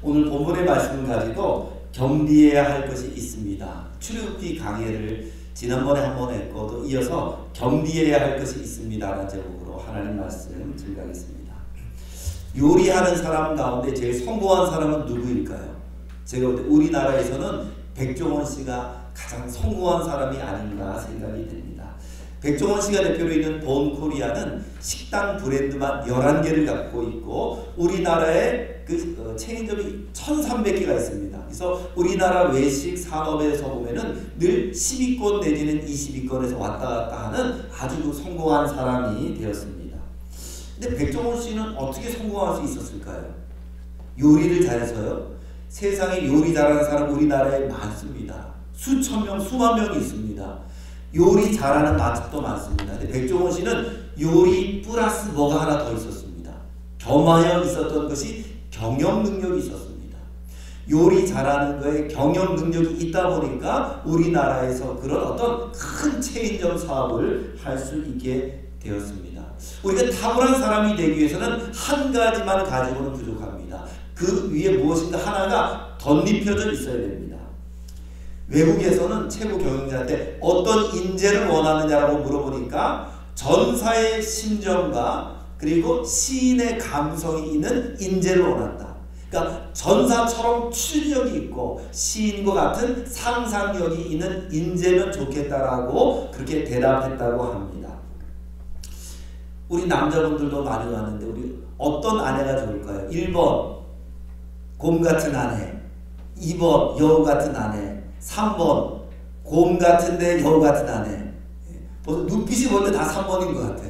오늘 본문의 말씀을 가지고 겸비해야 할 것이 있습니다. 출애굽기 강해를 지난번에 한번 했고 또 이어서 겸비해야 할 것이 있습니다라는 제목으로 하나님 말씀 증가하겠습니다. 요리하는 사람 가운데 제일 성공한 사람은 누구일까요? 제가 볼 때 우리나라에서는 백종원 씨가 가장 성공한 사람이 아닌가 생각이 됩니다. 백종원 씨가 대표로 있는 본코리아는 식당 브랜드만 11개를 갖고 있고 우리나라에 그 체인점이 1,300개가 있습니다. 그래서 우리나라 외식 산업에서 보면은 늘 10위권 내지는 20위권에서 왔다 갔다 하는 아주 성공한 사람이 되었습니다. 근데 백종원 씨는 어떻게 성공할 수 있었을까요? 요리를 잘해서요? 세상에 요리 잘하는 사람 우리나라에 많습니다. 수천 명, 수만 명이 있습니다. 요리 잘하는 맛집도 많습니다. 근데 백종원 씨는 요리 플러스 뭐가 하나 더 있었습니다. 겸하여 있었던 것이 경영 능력이 있었습니다. 요리 잘하는 거에 경영 능력이 있다 보니까 우리나라에서 그런 어떤 큰 체인점 사업을 할 수 있게 되었습니다. 우리가 탁월한 사람이 되기 위해서는 한 가지만 가지고는 부족합니다. 그 위에 무엇인가 하나가 덧입혀져 있어야 됩니다. 외국에서는 최고 경영자한테 어떤 인재를 원하느냐라고 물어보니까 전사의 심정과 그리고 시인의 감성이 있는 인재를 원한다. 그러니까 전사처럼 추진력이 있고 시인과 같은 상상력이 있는 인재면 좋겠다라고 그렇게 대답했다고 합니다. 우리 남자분들도 많이 왔는데 우리 어떤 아내가 좋을까요? 1번 곰 같은 아내, 2번 여우 같은 아내, 3번 곰 같은데 여우 같은 아내. 눈빛이 볼때 다 3번인 것 같아.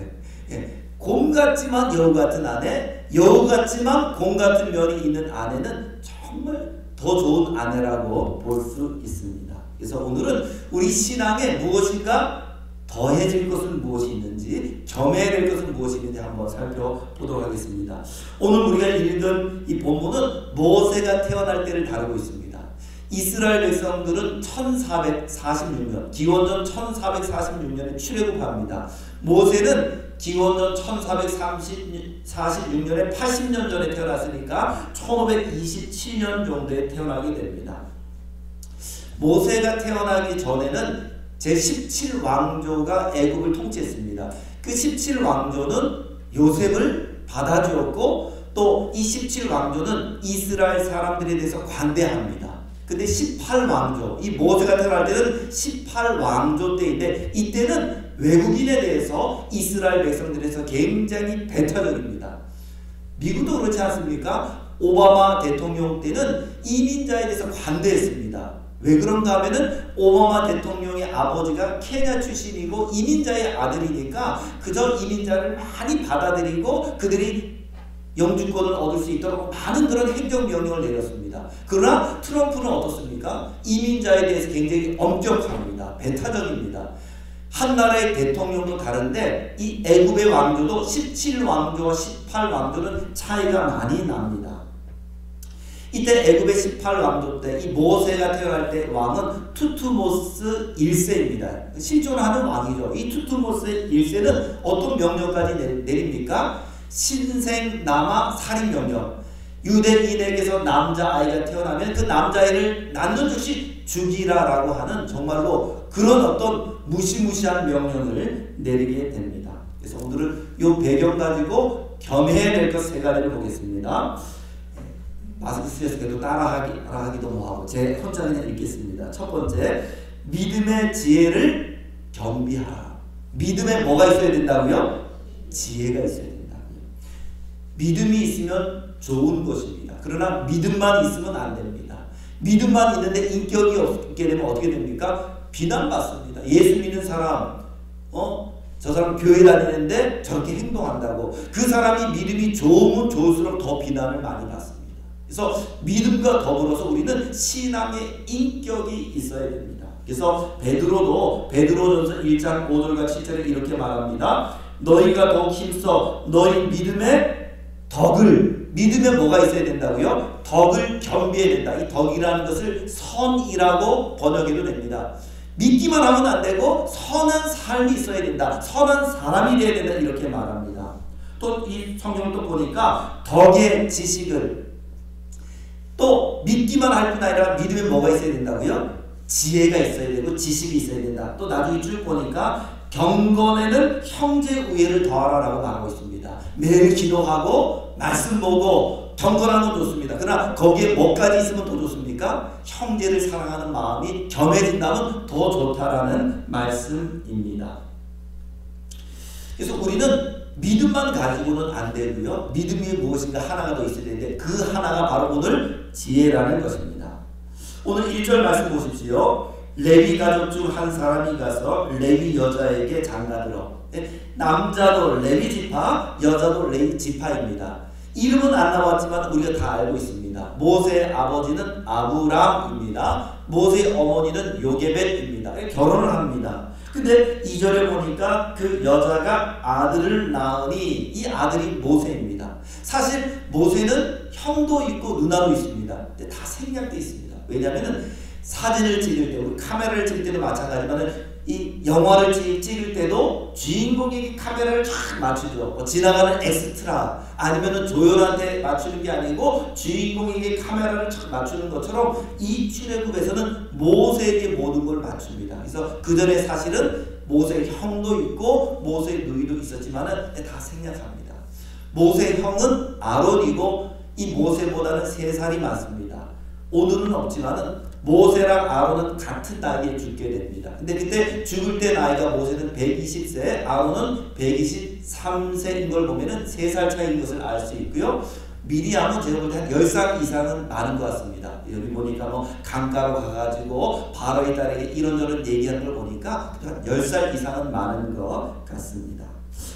곰 같지만 여우 같은 아내, 여우 같지만 곰 같은 면이 있는 아내는 정말 더 좋은 아내라고 볼 수 있습니다. 그래서 오늘은 우리 신앙에 무엇인가 더해질 것은 무엇이 있는지, 겸해야 될 것은 무엇이 있는지 한번 살펴보도록 하겠습니다. 오늘 우리가 읽은 이 본문은 모세가 태어날 때를 다루고 있습니다. 이스라엘 백성들은 1446년, 기원전 1446년에 출애굽합니다. 모세는 기원전 1446년에 80년 전에 태어났으니까 1527년 정도에 태어나게 됩니다. 모세가 태어나기 전에는 제17왕조가 애굽을 통치했습니다. 그 17왕조는 요셉을 받아주었고 또 이 17왕조는 이스라엘 사람들에 대해서 관대합니다. 근데 18왕조, 이 모세가 태어날 때는 18왕조 때인데 이때는 외국인에 대해서 이스라엘 백성들에서 굉장히 배타적입니다. 미국도 그렇지 않습니까? 오바마 대통령 때는 이민자에 대해서 관대했습니다. 왜 그런가 하면은 오바마 대통령의 아버지가 케냐 출신이고 이민자의 아들이니까 그저 이민자를 많이 받아들이고 그들이 영주권을 얻을 수 있도록 많은 그런 행정명령을 내렸습니다. 그러나 트럼프는 어떻습니까? 이민자에 대해서 굉장히 엄격합니다. 배타적입니다. 한 나라의 대통령도 다른데 이 애굽의 왕조도 17왕조와 18왕조는 차이가 많이 납니다. 이때 애굽의 18왕조 때 이 모세가 태어날 때 왕은 투투모스 1세입니다. 실존하는 왕이죠. 이 투투모스 1세는 어떤 명령까지 내립니까? 신생남아 살인명령. 유대인에게서 남자아이가 태어나면 그 남자아이를 낳는 즉시 죽이라라고 하는 정말로 그런 어떤 무시무시한 명령을 내리게 됩니다. 그래서 오늘은 이 배경 가지고 겸해야 될 것 세 가지를 보겠습니다. 마스크 쓰셔서 계속 따라하기도 뭐하고 제 혼자 그냥 읽겠습니다. 첫 번째, 믿음의 지혜를 겸비하라. 믿음에 뭐가 있어야 된다고요? 지혜가 있어야 된다고요. 믿음이 있으면 좋은 것입니다. 그러나 믿음만 있으면 안 됩니다. 믿음만 있는데 인격이 없게 되면 어떻게 됩니까? 비난받습니다. 예수 믿는 사람, 저 사람 교회 다니는데 저렇게 행동한다고. 그 사람이 믿음이 좋으면 좋을수록 더 비난을 많이 받습니다. 그래서 믿음과 더불어서 우리는 신앙의 인격이 있어야 됩니다. 그래서 베드로전서 1장 5절과 7절에 이렇게 말합니다. 너희가 더욱 힘써 너희 믿음의 덕을, 믿음에 뭐가 있어야 된다고요? 덕을 겸비해야 된다. 이 덕이라는 것을 선이라고 번역해도 됩니다. 믿기만 하면 안 되고 선한 삶이 있어야 된다. 선한 사람이 되어야 된다. 이렇게 말합니다. 또 이 성경을 또 보니까 덕의 지식을 또 믿기만 할 뿐 아니라 믿으면 뭐가 있어야 된다고요? 지혜가 있어야 되고 지식이 있어야 된다. 또 나중에 쭉 보니까 경건에는 형제 우애를 더하라라고 말하고 있습니다. 매일 기도하고 말씀 보고 경건한 건 좋습니다. 그러나 거기에 뭐까지 있으면 더 좋습니까? 형제를 사랑하는 마음이 겸해진다면 더 좋다라는 말씀입니다. 그래서 우리는 믿음만 가지고는 안 되고요. 믿음이 무엇인가 하나가 더 있어야 되는데 그 하나가 바로 오늘 지혜라는 것입니다. 오늘 1절 말씀 보십시오. 레위 가족 중 한 사람이 가서 레위 여자에게 장가들어. 남자도 레위 지파, 여자도 레위 지파입니다. 이름은 안 나왔지만 우리가 다 알고 있습니다. 모세의 아버지는 아브람입니다. 모세의 어머니는 요게벳입니다. 결혼을 합니다. 근데 2절에 보니까 그 여자가 아들을 낳으니 이 아들이 모세입니다. 사실 모세는 형도 있고 누나도 있습니다. 근데 다 생략되어 있습니다. 왜냐하면 사진을 찍을 때, 우리 카메라를 찍을 때도 마찬가지지만 이 영화를 찍을 때도 주인공에게 카메라를 쫙 맞추죠. 지나가는 엑스트라 아니면은 조연한테 맞추는 게 아니고 주인공에게 카메라를 쫙 맞추는 것처럼 이 출애굽에서는 모세에게 모든 걸 맞춥니다. 그래서 그 전에 사실은 모세의 형도 있고 모세의 누이도 있었지만은 다 생략합니다. 모세의 형은 아론이고 이 모세보다는 3살이 많습니다. 오늘은 없지만은 모세랑 아론은 같은 나이에 죽게 됩니다. 근데 그때 죽을 때 나이가 모세는 120세, 아론은 123세인 걸 보면은 3살 차이인 것을 알 수 있고요. 미리암은 제가 볼 때 한 10살 이상은 많은 것 같습니다. 여기 보니까 뭐 강가로 가가지고 바로의 딸에게 이런저런 얘기하는 걸 보니까 한 10살 이상은 많은 것 같습니다.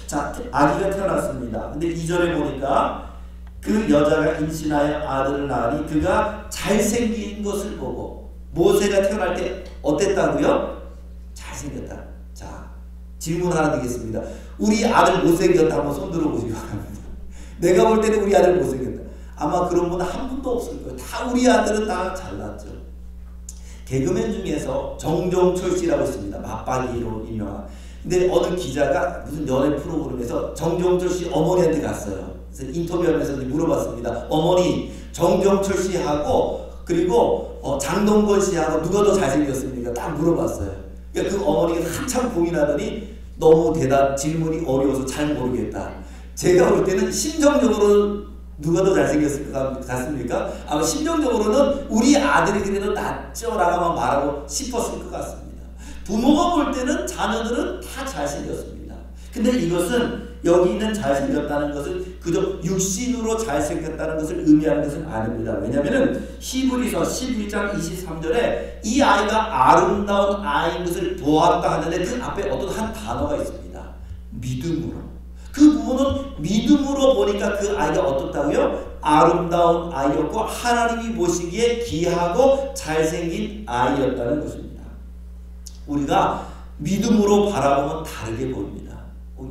자, 아기가 태어났습니다. 근데 2절에 보니까 그 여자가 임신하여 아들을 낳으니 그가 잘생긴 것을 보고 모세가 태어날 때 어땠다고요? 잘생겼다. 자, 질문 하나 드리겠습니다. 우리 아들 못생겼다 한번 손 들어보시기 바랍니다. 내가 볼 때는 우리 아들 못생겼다. 아마 그런 분 한 분도 없을 거예요. 다 우리 아들은 다 잘났죠. 개그맨 중에서 정종철 씨라고 있습니다. 맞박이로 유명한. 근데 어느 기자가 무슨 연애 프로그램에서 정종철 씨 어머니한테 갔어요. 그래서 인터뷰하면서 물어봤습니다. 어머니, 정종철 씨하고 그리고 장동건 씨하고 누가 더 잘생겼습니까? 딱 물어봤어요. 그러니까 그 어머니가 한참 고민하더니 너무 질문이 어려워서 잘 모르겠다. 제가 볼 때는 심정적으로 누가 더 잘생겼을 것 같습니까? 아마 심정적으로는 우리 아들이 그래도 낫죠 라고 말하고 싶었을 것 같습니다. 부모가 볼 때는 자녀들은 다 잘생겼습니다. 근데 이것은 여기 있는 잘생겼다는 것을 그저 육신으로 잘생겼다는 것을 의미하는 것은 아닙니다. 왜냐하면 히브리서 11장 23절에 이 아이가 아름다운 아이인 것을 보았다 하는데 그 앞에 어떤 한 단어가 있습니다. 믿음으로. 그 부분은 믿음으로 보니까 그 아이가 어떻다고요? 아름다운 아이였고 하나님이 보시기에 귀하고 잘생긴 아이였다는 것입니다. 우리가 믿음으로 바라보면 다르게 보입니다.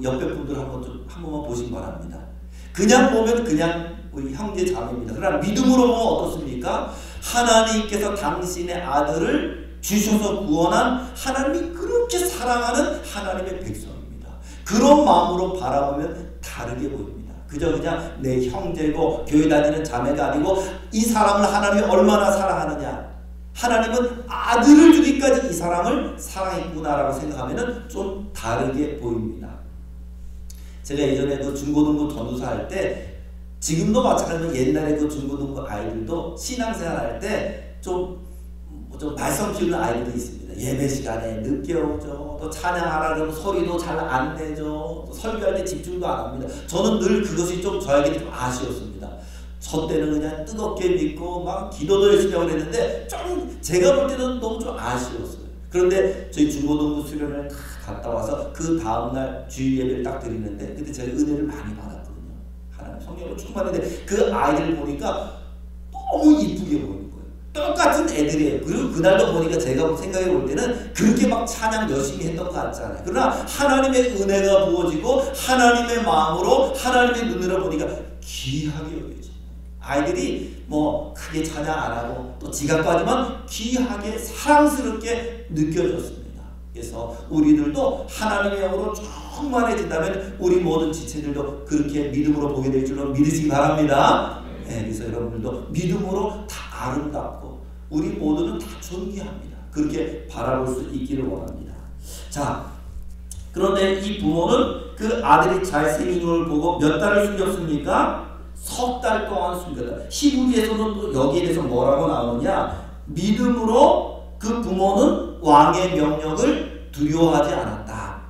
옆에 분들 한 번만 보시기 바랍니다. 그냥 보면 그냥 우리 형제 자매입니다. 그러나 믿음으로 보면 어떻습니까? 하나님께서 당신의 아들을 주셔서 구원한 하나님이 그렇게 사랑하는 하나님의 백성입니다. 그런 마음으로 바라보면 다르게 보입니다. 그냥 내 형제고 교회 다니는 자매가 아니고 이 사람을 하나님이 얼마나 사랑하느냐, 하나님은 아들을 주기까지 이 사람을 사랑했구나라고 생각하면 좀 다르게 보입니다. 제가 예전에 그 중고등부 전도사 할 때, 지금도 마찬가지로 옛날에 그 중고등부 아이들도 신앙생활 할 때 좀 말썽 피우는 아이들도 있습니다. 예배 시간에 늦게 오죠. 또 찬양하라 그러면 소리도 잘 안 내죠. 또 설교할 때 집중도 안 합니다. 저는 늘 그것이 좀 저에게 좀 아쉬웠습니다. 저 때는 그냥 뜨겁게 믿고 막 기도도 열심히 하고 그랬는데 좀 제가 볼 때는 너무 좀 아쉬웠어요. 그런데 저희 중고등부 수련을 다 갔다 와서 그 다음날 주일 예배를 딱 드리는데 그때 제가 은혜를 많이 받았거든요. 하나님 성령으로 충만했는데 그 아이들 보니까 너무 이쁘게 보이는 거예요. 똑같은 애들이에요. 그리고 그날도 보니까 제가 생각해 볼 때는 그렇게 막 찬양 열심히 했던 것 같잖아요. 그러나 하나님의 은혜가 부어지고 하나님의 마음으로 하나님의 눈으로 보니까 귀하게 여겨져요. 아이들이 뭐 크게 찬양 안 하고 또 지각까지만 귀하게 사랑스럽게 느껴졌습니다. 그래서 우리들도 하나님의 영으로 충만해진다면 우리 모든 지체들도 그렇게 믿음으로 보게 될 줄로 믿으시기 바랍니다. 네, 그래서 여러분들도 믿음으로 다 아름답고 우리 모두는 다 존귀합니다. 그렇게 바라볼 수 있기를 원합니다. 자, 그런데 이 부모는 그 아들이 잘생긴 걸 보고 몇 달을 숨겼습니까? 석 달 동안 숨겼다. 히브리에서는 또 여기에 대해서 뭐라고 나오느냐? 믿음으로 그 부모는 왕의 명령을 두려워하지 않았다.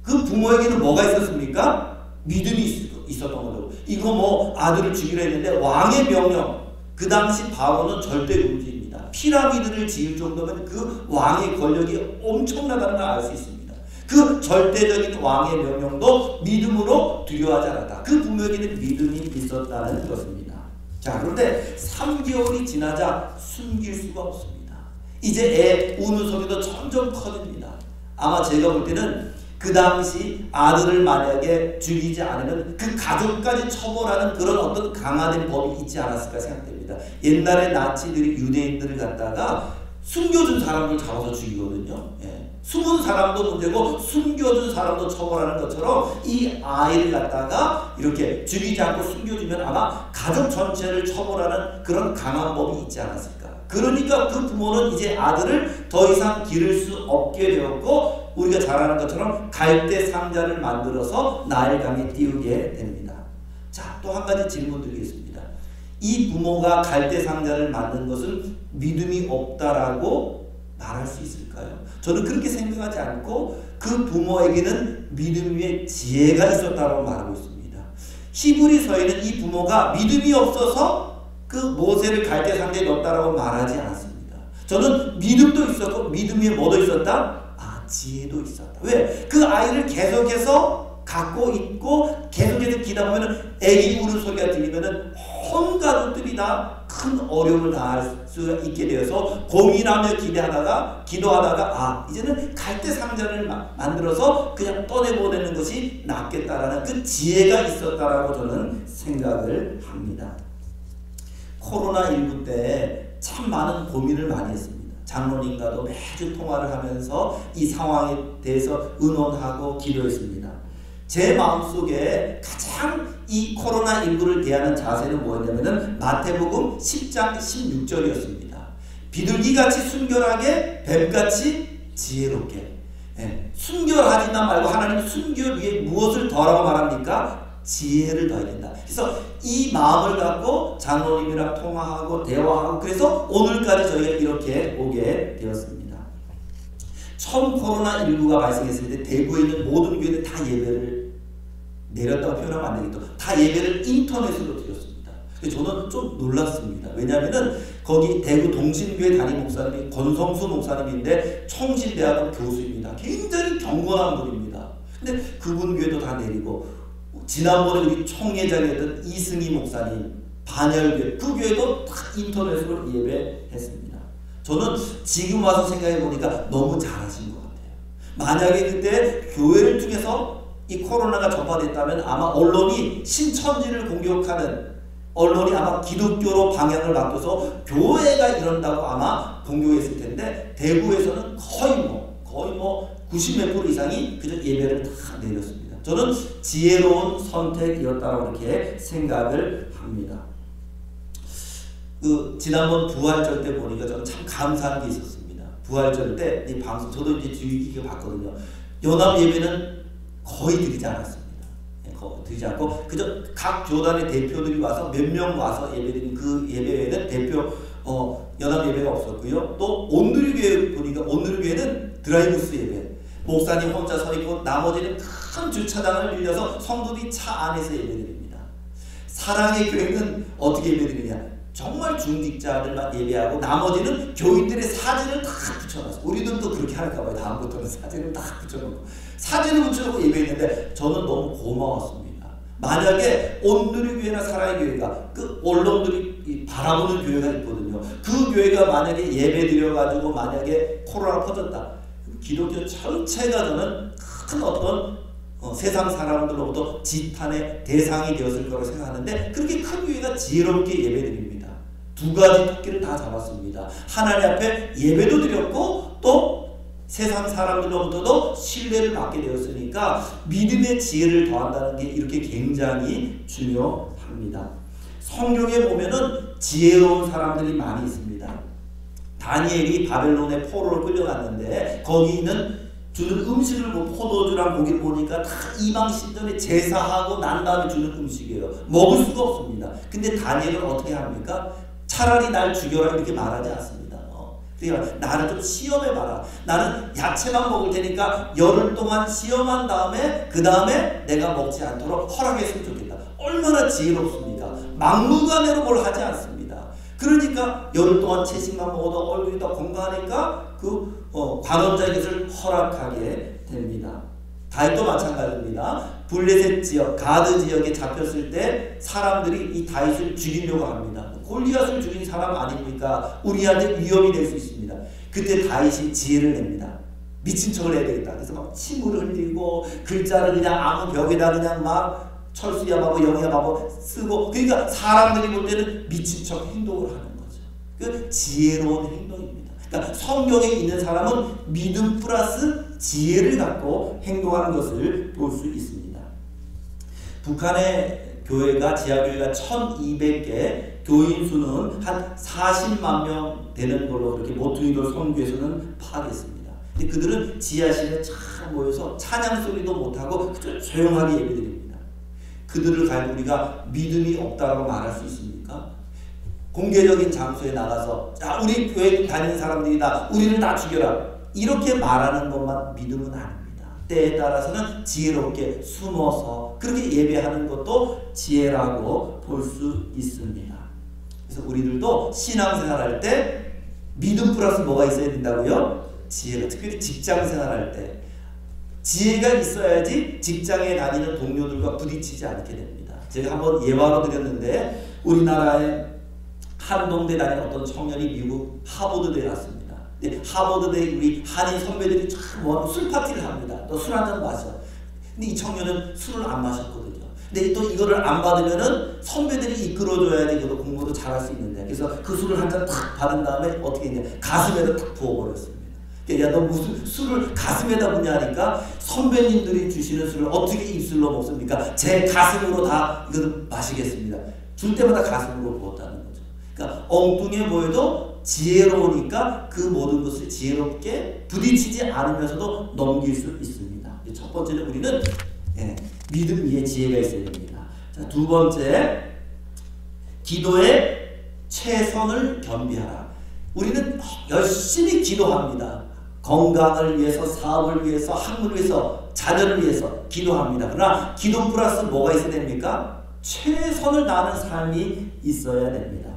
그 부모에게는 뭐가 있었습니까? 믿음이 있었던 거죠. 이거 뭐 아들을 죽이려 했는데 왕의 명령. 그 당시 바로는 절대 금지입니다. 피라미드를 지을 정도면 그 왕의 권력이 엄청나다는 걸 알 수 있습니다. 그 절대적인 왕의 명령도 믿음으로 두려워하지 않았다. 그 부모에게는 믿음이 있었다는 것입니다. 자, 그런데 3개월이 지나자 숨길 수가 없습니다. 이제 애 우는 소리도 점점 커집니다. 아마 제가 볼 때는 그 당시 아들을 만약에 죽이지 않으면 그 가족까지 처벌하는 그런 어떤 강화된 법이 있지 않았을까 생각됩니다. 옛날에 나치들이 유대인들을 갖다가 숨겨준 사람들 잡아서 죽이거든요. 예. 숨은 사람도 문제고 숨겨준 사람도 처벌하는 것처럼 이 아이를 갖다가 이렇게 죽이지 않고 숨겨주면 아마 가족 전체를 처벌하는 그런 강한 법이 있지 않았을까. 그러니까 그 부모는 이제 아들을 더 이상 기를 수 없게 되었고 우리가 잘 아는 것처럼 갈대 상자를 만들어서 나일강에 띄우게 됩니다. 자, 또 한 가지 질문 드리겠습니다. 이 부모가 갈대 상자를 만든 것은 믿음이 없다라고 말할 수 있을까요? 저는 그렇게 생각하지 않고 그 부모에게는 믿음 위에 지혜가 있었다고 말하고 있습니다. 히브리서에는 이 부모가 믿음이 없어서 그 모세를 갈대 상자에 넣었다라고 말하지 않았습니다. 저는 믿음도 있었고 믿음 위에 뭐도 있었다? 지혜도 있었다. 왜? 그 아이를 계속해서 갖고 있고 계속해서 기다 보면은 애기 우는 소리가 들리면은 온 가족들이 다 큰 어려움을 당할 수 있게 되어서 고민하며 기도하다가 이제는 갈대 상자를 만들어서 그냥 떠내보내는 것이 낫겠다라는 그 지혜가 있었다라고 저는 생각을 합니다. 코로나19 때 참 많은 고민을 많이 했습니다. 장로님과도 매주 통화를 하면서 이 상황에 대해서 의논하고 기도했습니다. 제 마음속에 가장 이 코로나19를 대하는 자세는 뭐였냐면은 마태복음 10장 16절이었습니다. 비둘기같이 순결하게 뱀같이 지혜롭게. 순결하지만 말고 하나님은 순결 위에 무엇을 더라고 말합니까? 지혜를 더해야 된다. 그래서 이 마음을 갖고 장로님이랑 통화하고 대화하고 그래서 오늘까지 저희가 이렇게 오게 되었습니다. 처음 코로나19가 발생했을 때 대구에 있는 모든 교회는 다 예배를 내렸다고 표현하면 안 되겠죠. 다 예배를 인터넷으로 드렸습니다. 저는 좀 놀랐습니다. 왜냐하면은 거기 대구 동신교회 담임 목사님이 권성수 목사님인데 청신대학원 교수입니다. 굉장히 경건한 분입니다. 근데 그분 교회도 다 내리고 지난번에 우리 총회장이었던 이승희 목사님 반열교회 그 교회도 다 인터넷으로 예배했습니다. 저는 지금 와서 생각해 보니까 너무 잘하신 것 같아요. 만약에 그때 교회를 통해서 이 코로나가 전파됐다면 아마 언론이 신천지를 공격하는 언론이 아마 기독교로 방향을 바꿔서 교회가 이런다고 아마 공격했을 텐데 대구에서는 거의 90몇 % 이상이 그저 예배를 다 내렸습니다. 저는 지혜로운 선택이었다고 이렇게 생각을 합니다. 지난번 부활절 때 보니까 저는 참 감사한 게 있었습니다. 부활절 때 이 방송 저도 이제 주의 깊게 봤거든요. 연합 예배는 거의 드리지 않았습니다. 드리지 않고 그저 각 교단의 대표들이 와서 몇 명 와서 예배드린 그 예배에는 대표 연합 예배가 없었고요. 또 온누리교회 보니까 온누리교회는 드라이브스 예배 목사님 혼자 서 있고 나머지는 큰 주차장을 빌려서 성도들이 차 안에서 예배드립니다. 사랑의 교회는 어떻게 예배드리냐? 정말 중직자들만 예배하고 나머지는 교인들의 사진을 다 붙여놨어요. 우리들도 그렇게 할까 봐요. 다음부터는 사진을 다 붙여놓고 사진을 붙여놓고 예배했는데 저는 너무 고마웠습니다. 만약에 온누리교회나 사랑의 교회가 그 언론들이 바라보는 교회가 있거든요. 그 교회가 만약에 예배드려가지고 만약에 코로나가 퍼졌다. 기독교 전체가 저는 큰 어떤 세상 사람들로부터 지탄의 대상이 되었을 거라고 생각하는데 그렇게 큰 교회가 지혜롭게 예배드립니다. 두 가지 토끼를 다 잡았습니다. 하나님 앞에 예배도 드렸고 또 세상 사람들로부터도 신뢰를 받게 되었으니까 믿음의 지혜를 더한다는 게 이렇게 굉장히 중요합니다. 성경에 보면은 지혜로운 사람들이 많이 있습니다. 다니엘이 바벨론의 포로로 끌려갔는데 거기 있는 주는 음식을 포도주랑 고기를 보니까 다 이방 신전에 제사하고 난 다음에 주는 음식이에요. 먹을 수가 없습니다. 근데 다니엘은 어떻게 합니까? 차라리 날 죽여라 이렇게 말하지 않습니다. 그러니까 나를 좀 시험해봐라. 나는 야채만 먹을 테니까 열흘 동안 시험한 다음에 그 다음에 내가 먹지 않도록 허락했으면 좋겠다. 얼마나 지혜롭습니까? 막무가내로 뭘 하지 않습니다. 그러니까 열흘 동안 채식만 먹어도 얼굴이 더 건강하니까 그 관원자의 것을 허락하게 됩니다. 다윗도 마찬가지입니다. 블레셋 지역, 가드 지역에 잡혔을 때 사람들이 이 다윗을 죽이려고 합니다. 골리앗을 죽인 사람 아닙니까? 우리한테 위험이 될 수 있습니다. 그때 다윗이 지혜를 냅니다. 미친 척을 해야 되겠다. 그래서 막 침을 흘리고 글자를 그냥 아무 벽에다 그냥 막 철수야 바보 영이야 바보 쓰고, 그러니까 사람들이 볼 때는 미친 척 행동을 하는 거죠. 그 지혜로운 행동입니다. 그러니까 성경에 있는 사람은 믿음 플러스 지혜를 갖고 행동하는 것을 볼 수 있습니다. 북한의 교회가 지하교회가 1200개, 교인 수는 한 40만 명 되는 걸로 그렇게 모퉁이돌 선교에서는 파악했습니다. 근데 그들은 지하실에 참 모여서 찬양 소리도 못하고 조용하게 예배드립니다. 그들을 가지고 우리가 믿음이 없다고 말할 수 있습니까? 공개적인 장소에 나가서 자 우리 교회 다니는 사람들이다, 우리를 다 죽여라, 이렇게 말하는 것만 믿음은 아닙니다. 때에 따라서는 지혜롭게 숨어서 그렇게 예배하는 것도 지혜라고 볼 수 있습니다. 그래서 우리들도 신앙생활할 때 믿음 플러스 뭐가 있어야 된다고요? 지혜가. 특별히 직장생활할 때 지혜가 있어야지 직장에 다니는 동료들과 부딪히지 않게 됩니다. 제가 한번 예화로 드렸는데 우리나라에 한동대 다니는 어떤 청년이 미국 하버드대에 갔습니다. 하버드대 우리 한인 선배들이 참 술 파티를 합니다. 또 술 한잔 마셔. 근데 이 청년은 술을 안 마셨거든요. 근데 또 이거를 안 받으면은 선배들이 이끌어줘야 되고 공부도 잘할 수 있는데, 그래서 그 술을 한 잔 탁 받은 다음에 어떻게 했냐, 가슴에다 탁 부어버렸습니다. 야 너 무슨 술을 가슴에다 부냐니까, 선배님들이 주시는 술을 어떻게 입술로 먹습니까? 제 가슴으로 다 이거를 마시겠습니다. 줄 때마다 가슴으로 부었다는 거죠. 그러니까 엉뚱해 보여도 지혜로우니까 그 모든 것을 지혜롭게 부딪히지 않으면서도 넘길 수 있습니다. 첫 번째는 우리는 믿음 위에 지혜가 있어야 됩니다. 자, 두 번째, 기도에 최선을 겸비하라. 우리는 열심히 기도합니다. 건강을 위해서, 사업을 위해서, 학문을 위해서, 자녀를 위해서 기도합니다. 그러나 기도 플러스 뭐가 있어야 됩니까? 최선을 다하는 삶이 있어야 됩니다.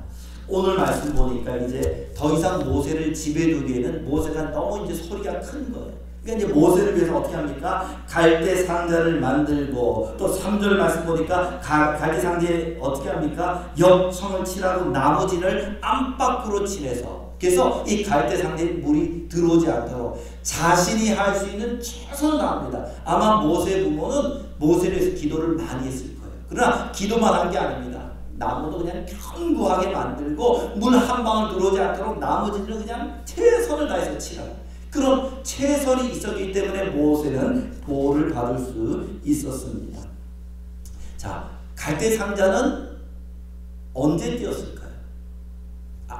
오늘 말씀 보니까 이제 더 이상 모세를 집에 두기에는 모세가 너무 이제 소리가 큰 거예요. 그러니까 이제 모세를 위해서 어떻게 합니까? 갈대 상자를 만들고, 또 3절 말씀 보니까 갈대 상자에 어떻게 합니까? 역청을 칠하고 나무진을 안팎으로 칠해서, 그래서 이 갈대 상자에 물이 들어오지 않도록 자신이 할 수 있는 최선을 다합니다. 아마 모세 부모는 모세를 위해서 기도를 많이 했을 거예요. 그러나 기도만 한 게 아닙니다. 나무도 그냥 견고하게 만들고 물 한 방울 들어오지 않도록 나무진을 그냥 최선을 다해서 칠하고, 그런 최선이 있었기 때문에 모세는 보호를 받을 수 있었습니다. 자, 갈대 상자는 언제 띄었을까요?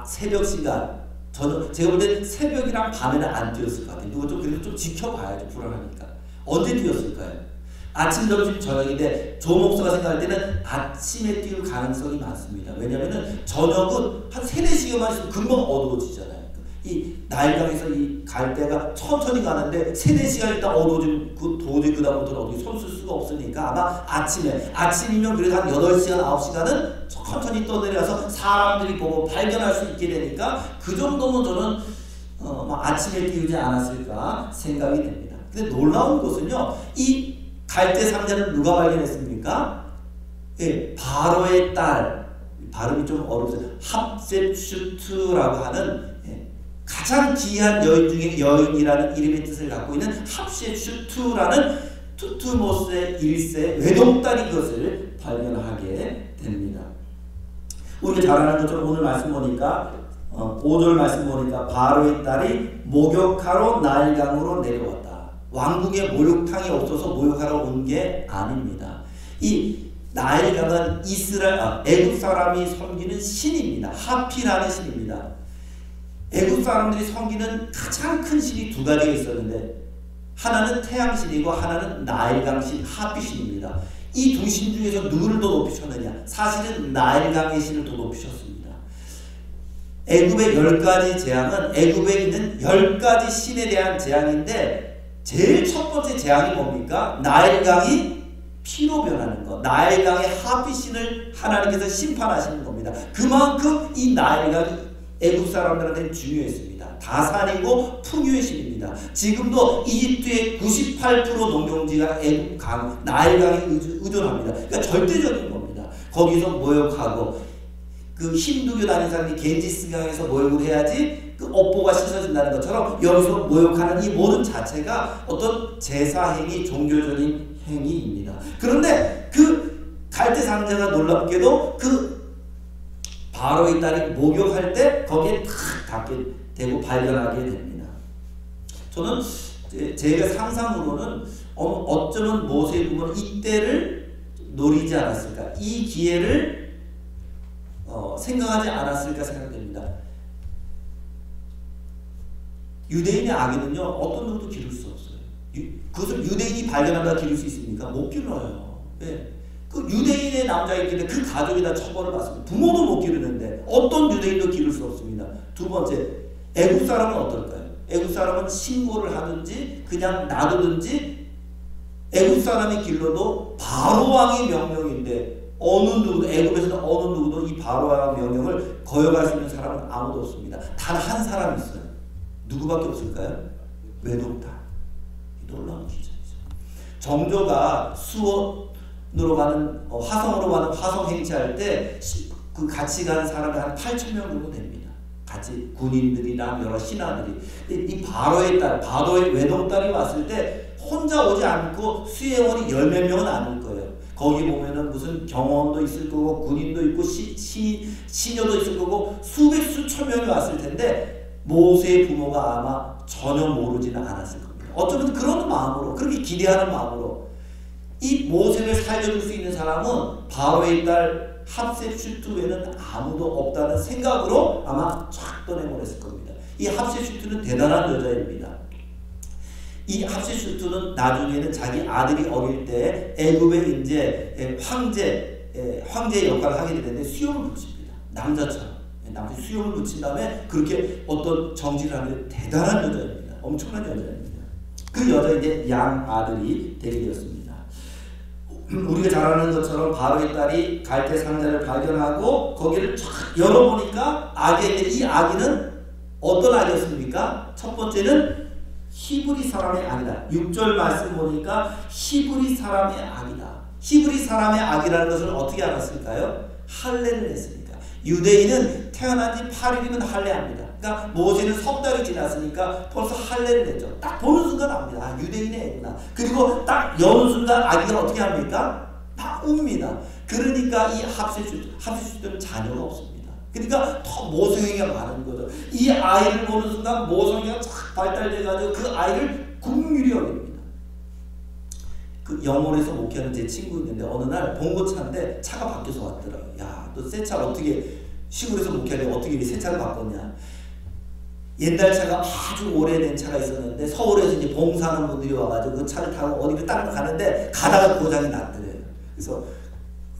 새벽 시간. 저는 제가 볼 때 새벽이랑 밤에는 안 띄었을 것 같아요. 이거 좀 그래도 좀 지켜봐야죠. 불안하니까. 언제 띄었을까요? 아침, 점심, 저녁인데 조 목사가 생각할 때는 아침에 띄울 가능성이 많습니다. 왜냐하면 저녁은 한 3-4시간만 있으면 금방 어두워지잖아요. 이 나일강에서 이 갈대가 천천히 가는데 3-4시간 있다 어두워지면 도저히 그 다음부터는 어디 손 쓸 수가 없으니까 아마 아침이면 그래도 한 8시간, 9시간은 천천히 떠내려가서 사람들이 보고 발견할 수 있게 되니까 그 정도면 저는 아침에 띄우지 않았을까 생각이 됩니다. 근데 놀라운 것은요, 이 갈대 상자는 누가 발견했습니까? 바로의 딸, 발음이 좀 어렵어요. 합셉슈트라고 하는 가장 귀한 여인 중에 여인이라는 이름의 뜻을 갖고 있는 합셉슈트라는 투트모스의 1세 외동딸이 그것을 발견하게 됩니다. 우리가 잘 아는 것처럼 오늘 말씀 보니까 5절 말씀 보니까 바로의 딸이 목욕하러 나일강으로 내려왔다. 왕궁에 목욕탕이 없어서 목욕하러 온 게 아닙니다. 이 나일강은 애굽 사람이 섬기는 신입니다. 하피라는 신입니다. 애굽 사람들이 섬기는 가장 큰 신이 두 가지가 있었는데 하나는 태양신이고 하나는 나일강신 하피신입니다. 이 두 신 중에서 누구를 더 높이셨느냐? 사실은 나일강의 신을 더 높이셨습니다. 애굽의 10가지 재앙은 애굽에 있는 10가지 신에 대한 재앙인데 제일 첫 번째 재앙이 뭡니까? 나일강이 피로 변하는 것. 나일강의 하피신을 하나님께서 심판하시는 겁니다. 그만큼 이 나일강이 애굽 사람들한테 중요했습니다. 다산이고 풍요의 신입니다. 지금도 이집트의 98% 농경지가 애굽 강, 나일강에 의존합니다. 그러니까 절대적인 겁니다. 거기서 모욕하고 그 힌두교 다니는 사람이 겐지스강에서 모욕을 해야지 그 업보가 씻어진다는 것처럼 여기서 모욕하는 이 모든 자체가 어떤 제사행위, 종교적인 행위입니다. 그런데 그 갈대상자가 놀랍게도 그 바로의 딸이 목욕할 때 거기에 탁 닿게 되고 발견하게 됩니다. 저는 제가 상상으로는 어쩌면 모세의 부모는 이때를 노리지 않았을까, 이 기회를 생각하지 않았을까 생각됩니다. 유대인의 악의는요 어떤 누구도 기를 수 없어요. 그것을 유대인이 발견한다 기를 수 있습니까? 못 길러요. 네. 그 유대인의 남자이기 그 가족이 다 처벌을 받습니다. 부모도 못 기르는데 어떤 유대인도 기를 수 없습니다. 두 번째, 애굽 사람은 어떨까요? 애굽 사람은 신고를 하든지 그냥 놔두든지 애굽 사람이 길러도 바로 왕의 명령인데 어느 누구도 애굽에서는 어느 누구도 이 바로 왕의 명령을 거역할 수 있는 사람은 아무도 없습니다. 단 한 사람이 있어요. 누구밖에 없을까요? 외동딸. 놀라운 기적이죠. 정조가 수원으로 가는 화성으로 가는 화성 행차할 때 그 같이 가는 사람이 한 8,000명 정도 됩니다. 같이 군인들이랑 여러 신하들이. 이 바로의 딸, 바로의 외동딸이 왔을 때 혼자 오지 않고 수혜원이 10몇 명은 아닐 거예요. 거기 보면은 무슨 경원도 있을 거고 군인도 있고 시녀도 있을 거고 수백 수천 명이 왔을 텐데 모세의 부모가 아마 전혀 모르지는 않았을 겁니다. 어쩌면 그런 마음으로, 그렇게 기대하는 마음으로 이 모세를 살려줄 수 있는 사람은 바로의 딸 합세슈트 외에는 아무도 없다는 생각으로 아마 쫙 떠내보냈을 겁니다. 이 합세슈트는 대단한 여자입니다. 이 합세슈트는 나중에는 자기 아들이 어릴 때 애굽의 이제 황제 역할을 하게 되는데 수염을 붙입니다. 남자처럼 수염을 붙인 다음에 그렇게 어떤 정치를 하는 대단한 여자입니다. 엄청난 여자입니다. 그 여자 이제 양 아들이 되게 되었습니다. 우리가 잘 아는 것처럼 바로의 딸이 갈대 상자를 발견하고 거기를 쫙 열어보니까 아기인데 이 아기는 어떤 아기였습니까? 첫 번째는 히브리 사람의 아기다. 6절 말씀 보니까 히브리 사람의 아기다. 히브리 사람의 아기라는 것을 어떻게 알았을까요? 할례를 했으니까. 유대인은 태어난 지 8일이면 할례합니다. 그러니까 모세는 석 달이 지났으니까 벌써 할례를 했죠. 딱 보는 순간 압니다. 아, 유대인의 애구나. 그리고 딱 여는 순간 아기가 어떻게 합니까? 막 웁니다. 그러니까 이 합세슈트는 자녀가 없습니다. 그러니까 더 모성애가 많은 거죠. 이 아이를 보는 순간 모성애가 쫙 발달돼가지고 그 아이를 국률이 여깁니다. 그 영월에서 목회하는 제 친구 있는데 어느 날 봉고차인데 차가 바뀌어서 왔더라고요. 야, 너 새 차 어떻게 시골에서 목회하는데 어떻게 새 차를 바꿨냐? 옛날 차가 아주 오래된 차가 있었는데 서울에서 이제 봉사하는 분들이 와가지고 그 차를 타고 어디를 딱 가는데 가다가 고장이 났더래요. 그래서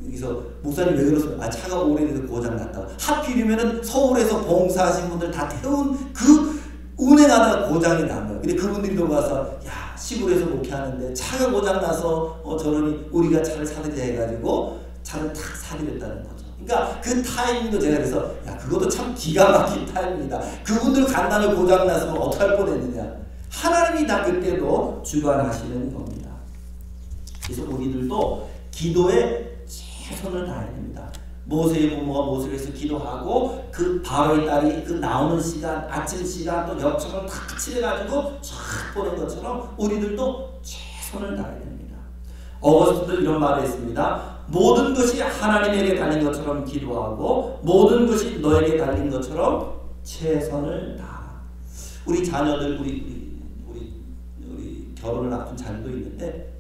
여기서 목사님 왜 그러세요? 아, 차가 오래돼서 고장 났다고. 하필이면은 서울에서 봉사하신 분들 다 태운 그 운행하다가 고장이 난 거예요. 근데 그분들이 와서 야, 시골에서 목회하는데 차가 고장 나서 저러니 우리가 차를 사드려 해가지고 차를 탁 사드렸다는 거죠. 그러니까 그 타이밍도 제가 그래서 야, 그것도 참 기가 막힌 타이밍이다. 그분들 간담회 고장 났으면 어떡할 뻔했느냐. 하나님이 다 그때도 주관하시는 겁니다. 그래서 우리들도 기도에 최선을 다해야 됩니다. 모세의 부모가 모세를 위해서 기도하고 그 바로의 딸이 그 나오는 시간, 아침 시간 또 역청을 탁 칠해가지고 쫙 보낸 것처럼 우리들도 최선을 다해야 됩니다. 어거스틴도 이런 말을 했습니다. 모든 것이 하나님에게 달린 것처럼 기도하고 모든 것이 너에게 달린 것처럼 최선을 다하라. 우리 자녀들, 우리 결혼을 앞둔 자녀도 있는데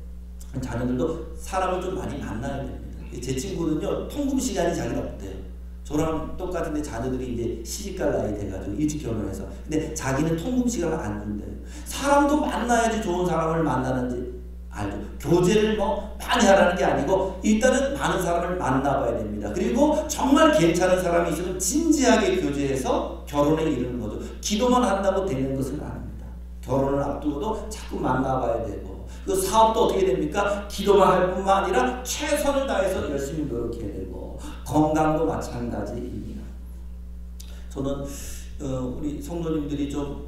자녀들도 사람을 좀 많이 만나야 됩니다. 제 친구는요, 통금 시간이 자기는 없대요. 저랑 똑같은데 자녀들이 이제 시집갈 나이 돼가지고 일찍 결혼해서. 근데 자기는 통금 시간을 안 준대요. 사람도 만나야지 좋은 사람을 만나는지 알죠. 교제를 뭐 많이 하라는 게 아니고 일단은 많은 사람을 만나봐야 됩니다. 그리고 정말 괜찮은 사람이 있으면 진지하게 교제해서 결혼에 이르는 거죠. 기도만 한다고 되는 것은 아닙니다. 결혼을 앞두고도 자꾸 만나봐야 되고, 그 사업도 어떻게 됩니까? 기도만 할 뿐만 아니라 최선을 다해서 열심히 노력해야 되고, 건강도 마찬가지입니다. 저는 우리 성도님들이 좀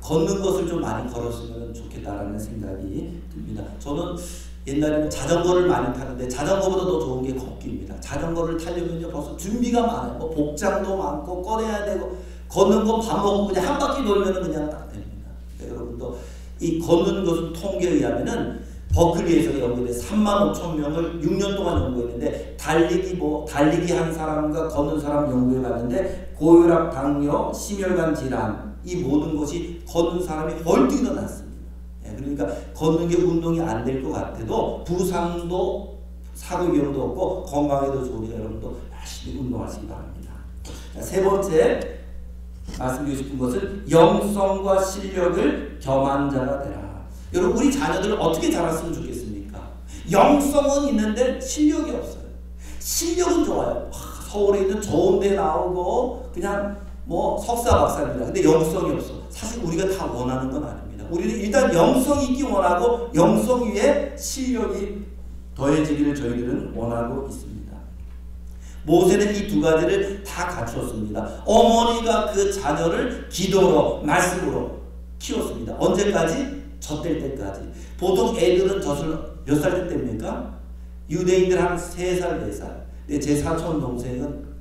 걷는 것을 좀 많이 걸었으면 좋겠다라는 생각이 듭니다. 저는 옛날에는 자전거를 많이 타는데 자전거보다 더 좋은 게 걷기입니다. 자전거를 타려면요 벌써 준비가 많아요. 뭐 복장도 많고 꺼내야 되고, 걷는 건 밥 먹고 그냥 한 바퀴 돌면은 그냥 딱 됩니다. 그러니까 여러분도 이 걷는 것은 통계에 의하면은 버클리에서 연구된 35,000명을 6년 동안 연구했는데, 달리기 한 사람과 걷는 사람 연구해 봤는데 고혈압, 당뇨, 심혈관 질환, 이 모든 것이 걷는 사람이 훨씬 더 낫습니다. 그러니까 걷는 게 운동이 안 될 것 같아도 부상도 사고 위험도 없고 건강에도 좋으니까 여러분도 열심히 운동하시기 바랍니다. 자, 세 번째 말씀드리고 싶은 것은 영성과 실력을 겸한 자가 되라. 여러분, 우리 자녀들을 어떻게 자랐으면 좋겠습니까? 영성은 있는데 실력이 없어요. 실력은 좋아요. 서울에 있는 좋은 데 나오고 그냥 뭐 석사 박사입니다. 근데 영성이 없어. 사실 우리가 다 원하는 건 아닙니다. 우리는 일단 영성이 있기 원하고 영성 위에 실력이 더해지기를 저희들은 원하고 있습니다. 모세는 이 두 가지를 다 갖추었습니다. 어머니가 그 자녀를 기도로, 말씀으로 키웠습니다. 언제까지? 젖될 때까지. 보통 애들은 젖을 몇 살 때입니까? 유대인들 한 3살, 4살. 근데 제 사촌 동생은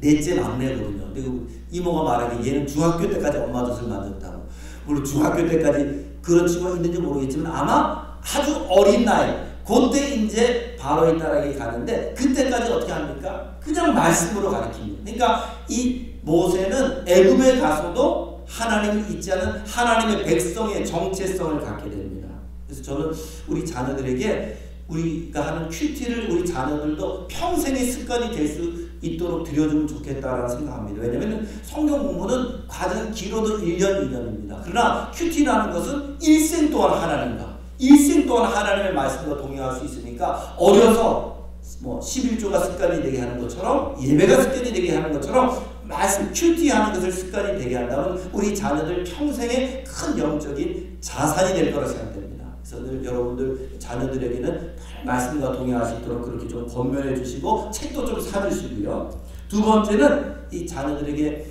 넷째 막내거든요. 그리고 이모가 말하기에 얘는 중학교 때까지 엄마 젖을 만졌다고. 물론 중학교 때까지 그런 친구가 있는지 모르겠지만 아마 아주 어린 나이, 그때 이제 바로 이 딸에게 가는데, 그때까지 어떻게 합니까? 그냥 말씀으로 가르칩니다. 그러니까 이 모세는 애굽에 가서도 하나님을 잊지 않은 하나님의 백성의 정체성을 갖게 됩니다. 그래서 저는 우리 자녀들에게 우리가 하는 큐티를 우리 자녀들도 평생의 습관이 될 수 있도록 들여주면 좋겠다라는 생각합니다. 왜냐하면 성경 공부는 과정이 길어도 1년, 2년입니다. 그러나 큐티라는 것은 일생 동안 하나님과, 일생 동안 하나님의 말씀과 동행할 수 있으니까, 어려서 뭐 11조가 습관이 되게 하는 것처럼, 예배가 습관이 되게 하는 것처럼 말씀, 큐티하는 것을 습관이 되게 한다면 우리 자녀들 평생의 큰 영적인 자산이 될 거라 생각됩니다. 그래서 늘 여러분들 자녀들에게는 말씀과 동행할 수 있도록 그렇게 좀 권면해 주시고 책도 좀 사주시고요. 두 번째는 이 자녀들에게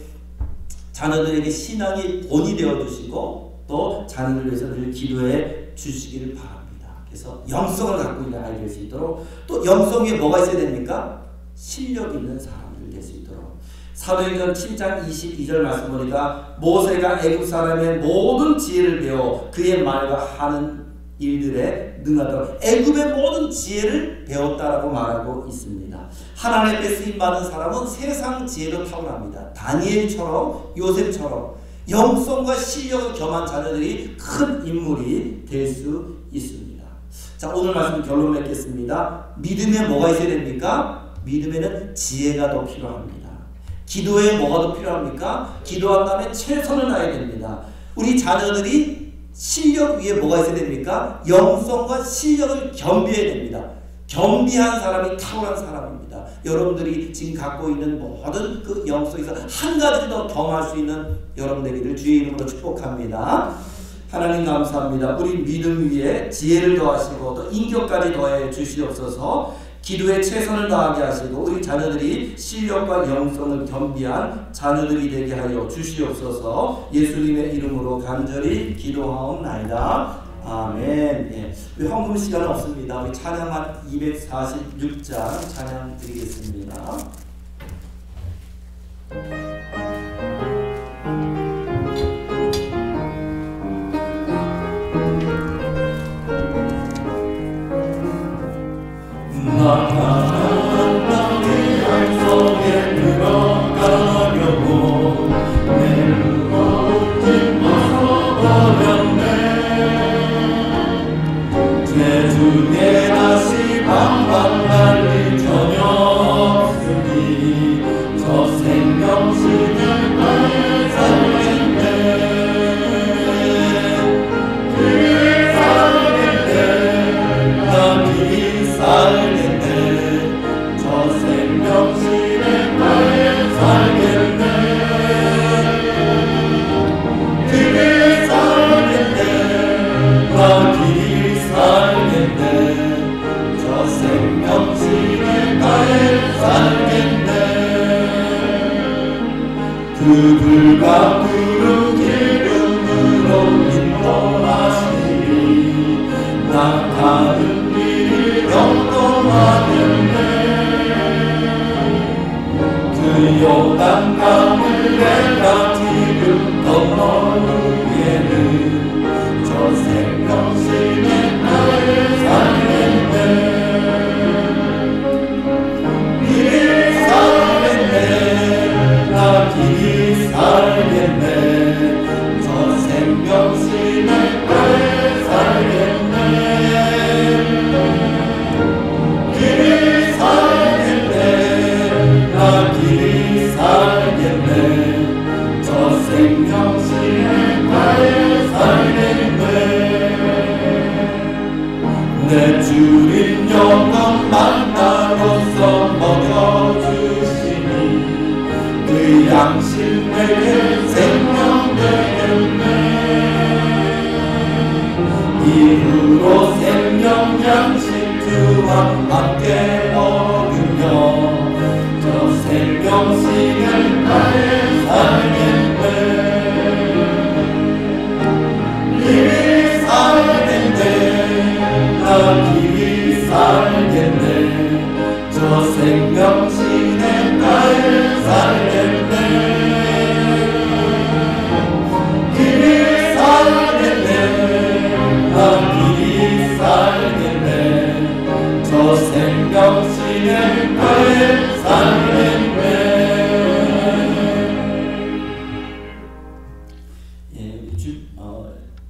신앙이 본이 되어 주시고 또 자녀들 위해서 늘 기도해 주시기를 바랍니다. 그래서 영성을 갖고 있는 아이 될 수 있도록, 또 영성 위에 뭐가 있어야 됩니까? 실력 있는 사람들 될 수 있도록. 사도행전 7장 22절 말씀 보니까 모세가 애굽 사람의 모든 지혜를 배워 그의 말과 하는 일들에 능하도록 애굽의 모든 지혜를 배웠다라고 말하고 있습니다. 하나님 앞에 쓰임받은 사람은 세상 지혜로 타고납니다. 다니엘처럼, 요셉처럼 영성과 실력을 겸한 자녀들이 큰 인물이 될 수 있습니다. 자, 오늘 말씀 결론 맺겠습니다. 믿음에 뭐가 있어야 됩니까? 믿음에는 지혜가 더 필요합니다. 기도에 뭐가 더 필요합니까? 기도한 다음에 최선을 다해야 됩니다. 우리 자녀들이 실력 위에 뭐가 있어야 됩니까? 영성과 실력을 겸비해야 됩니다. 겸비한 사람이 탁월한 사람입니다. 여러분들이 지금 갖고 있는 모든 그 영성에서 한 가지 더 겸할 수 있는 여러분 되기를 주의 이름으로 축복합니다. 하나님 감사합니다. 우리 믿음 위에 지혜를 더하시고 또 인격까지 더해 주시옵소서. 기도에 최선을 다하게 하시고 우리 자녀들이 실력과 영성을 겸비한 자녀들이 되게 하여 주시옵소서. 예수님의 이름으로 간절히 기도하옵나이다. 아멘. 예. 우리 헌금 시간은 없습니다. 우리 찬양만 246장 찬양 드리겠습니다. 나타난 땅의 양성에 들어가려고 내 무거운 짐 벗어버렸네. 제주에 다시 방황나 그 불과 푸른 기름으로 인도하시니 나 가는 길이 영롱하겠네. 그 요단강을 내가 지금 건너 후에는 저 생명신의 나를 살겠네. 길이 살겠네. 나 길이 살겠네. 저 생명신의 나를 살겠네. 길이 살겠네. 나 길이 살겠네. 저 생명신의 나를 살겠네. 내 주린 영원 만나로서 먹여주시니 그 양식 내게 생명 되겠네. 이후로 생명 양식 그와 함께 먹으며 저 생명식을 나에 살겠네. 길이 살겠네. 나 길이 살겠네. 저 생명신의 나를 살겠네. 길이 살겠네. 나 길이 살겠네. 저 생명신의 나를 살겠네. 예,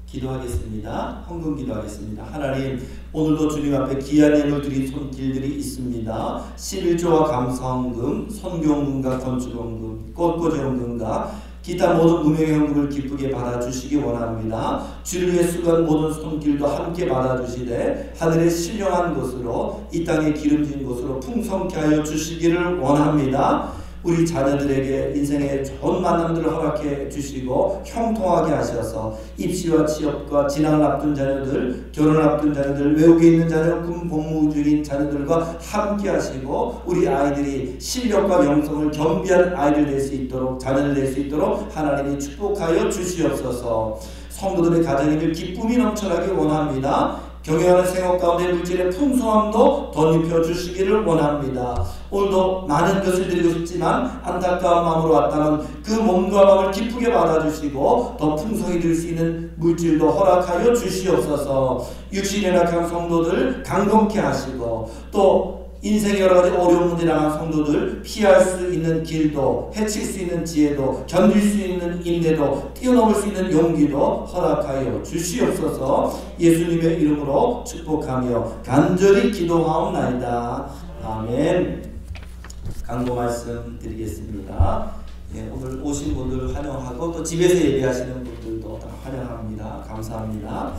기도하겠습니다. 헌금 기도하겠습니다. 하나님, 오늘도 주님 앞에 귀한 예물 드린 손길들이 있습니다. 11조와 감사헌금, 선교헌금과 건축헌금, 꽃꽂이헌금과 기타 모든 무명의 헌금을 기쁘게 받아주시기 원합니다. 주를 위해 수고한 모든 손길도 함께 받아주시되 하늘의 신령한 곳으로 이 땅의 기름진 곳으로 풍성케 하여 주시기를 원합니다. 우리 자녀들에게 인생의 좋은 만남들을 허락해 주시고 형통하게 하셔서 입시와 취업과 진학을 앞둔 자녀들, 결혼을 앞둔 자녀들, 외국에 있는 자녀, 군 복무 중인 자녀들과 함께 하시고 우리 아이들이 실력과 영성을 겸비한 아이를 낼 수 있도록, 자녀를 낼 수 있도록 하나님이 축복하여 주시옵소서. 성도들의 가정에 기쁨이 넘쳐나기 원합니다. 경영하는 생활 가운데 물질의 풍성함도 덧입혀 주시기를 원합니다. 오늘도 많은 것을 드리고 싶지만 안타까운 마음으로 왔다면 그 몸과 마음을 기쁘게 받아주시고 더 풍성히 드릴 수 있는 물질도 허락하여 주시옵소서. 육신의 약한 성도들 강건케 하시고 또 인생의 여러가지 어려운 문제 당한 성도들 피할 수 있는 길도, 해칠 수 있는 지혜도, 견딜 수 있는 인내도, 뛰어넘을 수 있는 용기도 허락하여 주시옵소서. 예수님의 이름으로 축복하며 간절히 기도하옵나이다. 아멘. 강도 말씀 드리겠습니다. 예, 오늘 오신 분들을 환영하고 또 집에서 예배하시는 분들도 환영합니다. 감사합니다.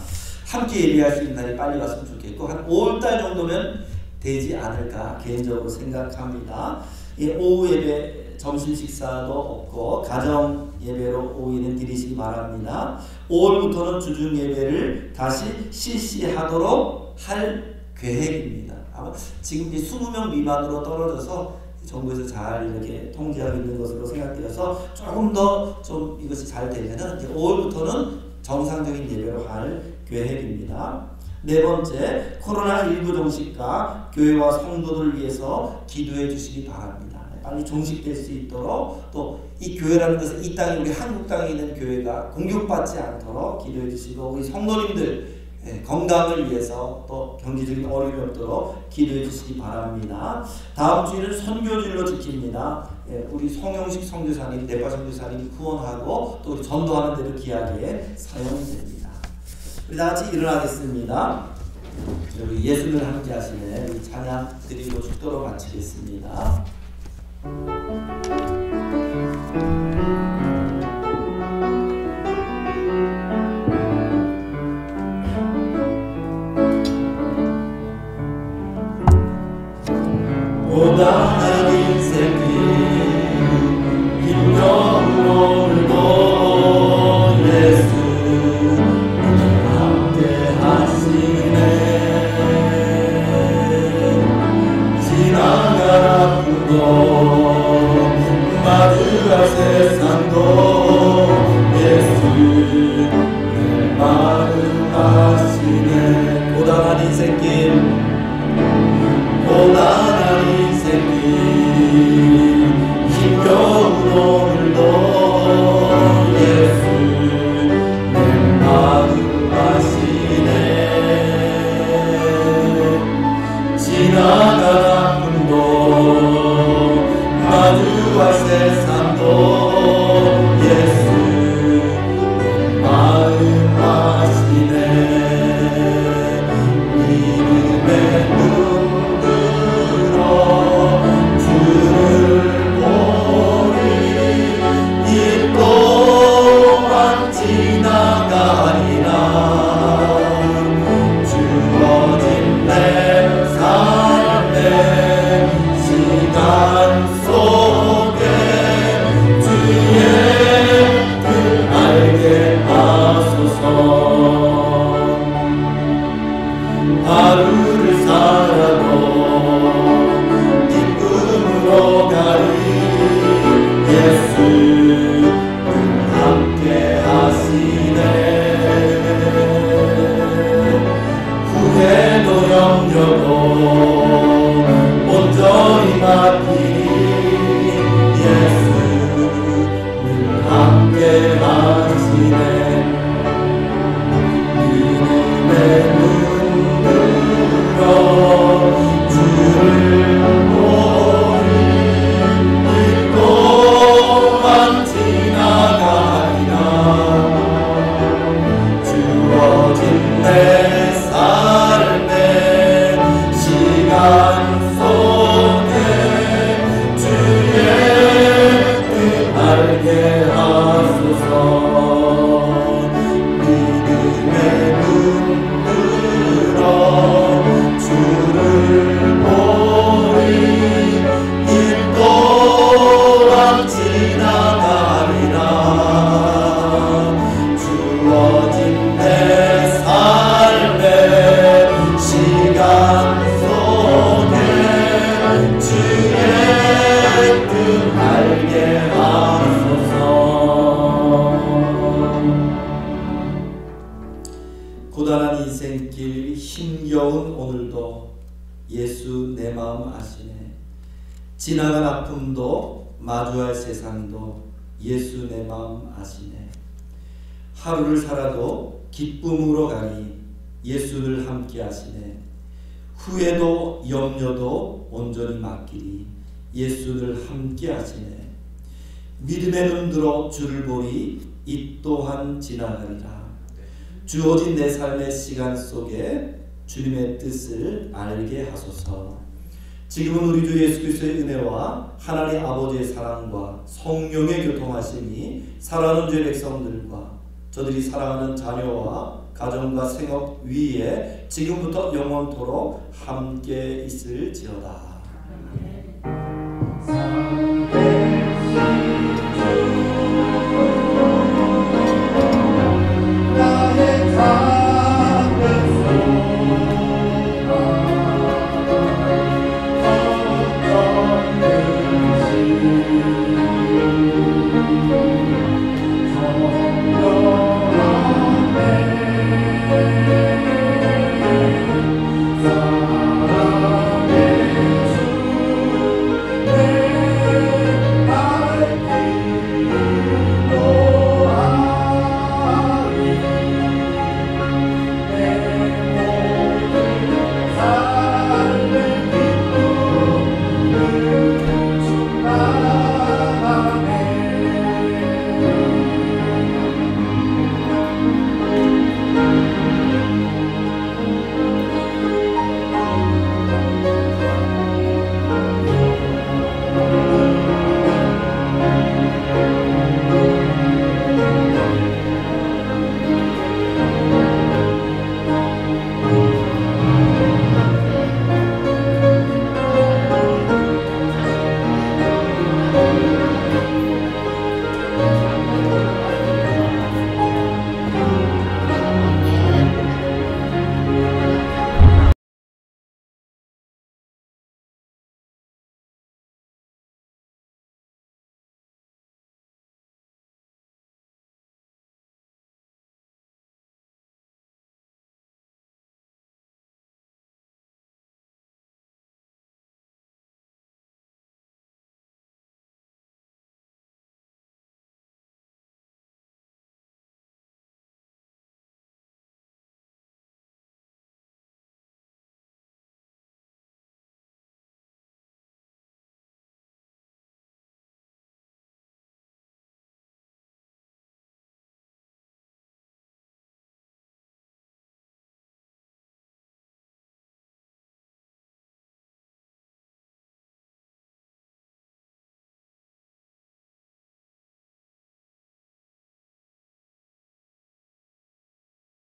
함께 예배할 수 있는 날이 빨리 왔으면 좋겠고 한 5월달 정도면 되지 않을까 개인적으로 생각합니다. 예, 오후 예배 점심 식사도 없고 가정 예배로 오후에는 드리시기 바랍니다. 5월부터는 주중 예배를 다시 실시하도록 할 계획입니다. 아마 지금 이제 20명 미만으로 떨어져서 정부에서 잘 이렇게 통제하고 있는 것으로 생각되어서 조금 더 좀 이것이 잘 되면은 이제 5월부터는 정상적인 예배로 할 계획입니다. 네 번째, 코로나19 종식과 교회와 성도들을 위해서 기도해 주시기 바랍니다. 빨리 종식될 수 있도록 또 이 교회라는 것은 이 땅에 우리 한국 땅에 있는 교회가 공격받지 않도록 기도해 주시고 우리 성도님들 건강을 위해서 또 경제적인 어려움이 없도록 기도해 주시기 바랍니다. 다음 주일은 선교주일로 지킵니다. 우리 송영식 선교사님, 내과 선교사님 후원하고 또 우리 전도하는 데도 귀하게 사용됩니다. 우리 다 같이 일어나겠습니다. 우리 예수를 함께 하시네 우리 찬양 드리고 축도로 마치겠습니다. 고단한 인생길 힘겨운 오늘도 예수 함께 하시네. 지나갈 아픔도 마주할 세상 세상도 예수 내 마음 아시네. 고단한 인생길 힘겨운 오늘도 예수 내 마음 아시네. 지나간 아픔도 마주할 세상도 예수 내 마음 아시네. 믿음의 눈 들어 주를 보리. 이 또한 지나가리라. 주어진 내 삶의 시간 속에 주의 뜻 알게 하소서. 하루를 살아도 기쁨으로 가리. 예수 늘 함께 하시네. 후회도 염려도 온전히 맡기리. 예수 늘 함께 하시네. 믿음의 눈 들어 주를 보리. 이 또한 지나가리라. 주어진 내 삶의 시간 속에 주의 뜻 알게 하소서. 믿음의 눈 들어 주를 보리. 이 또한 지나가리라. 주어진 내 삶의 시간 속에 주의 뜻 알게 하소서. 고단한 인생길 힘겨운 오늘도 예수 내 마음 아시네. 지나간 아픔도 마주할 세상도 예수 내 마음 아시네. 하루를 살아도 기쁨으로 가니 예수를 함께 하시네. 후회도 염려도 온전히 맡기리. 예수를 함께 하시네. 믿음의 눈 들어 주를 보리. 이 또한 지나가리라. 주어진 내 삶의 시간 속에 주님의 뜻을 알게 하소서. 지금은 우리 주 예수 그리스도의 은혜와 하나님 아버지의 사랑과 성령의 교통하심이 사랑하는 주의 백성들과 저들이 사랑하는 자녀와 가정과 생업 위에 지금부터 영원토록 함께 있을지어다.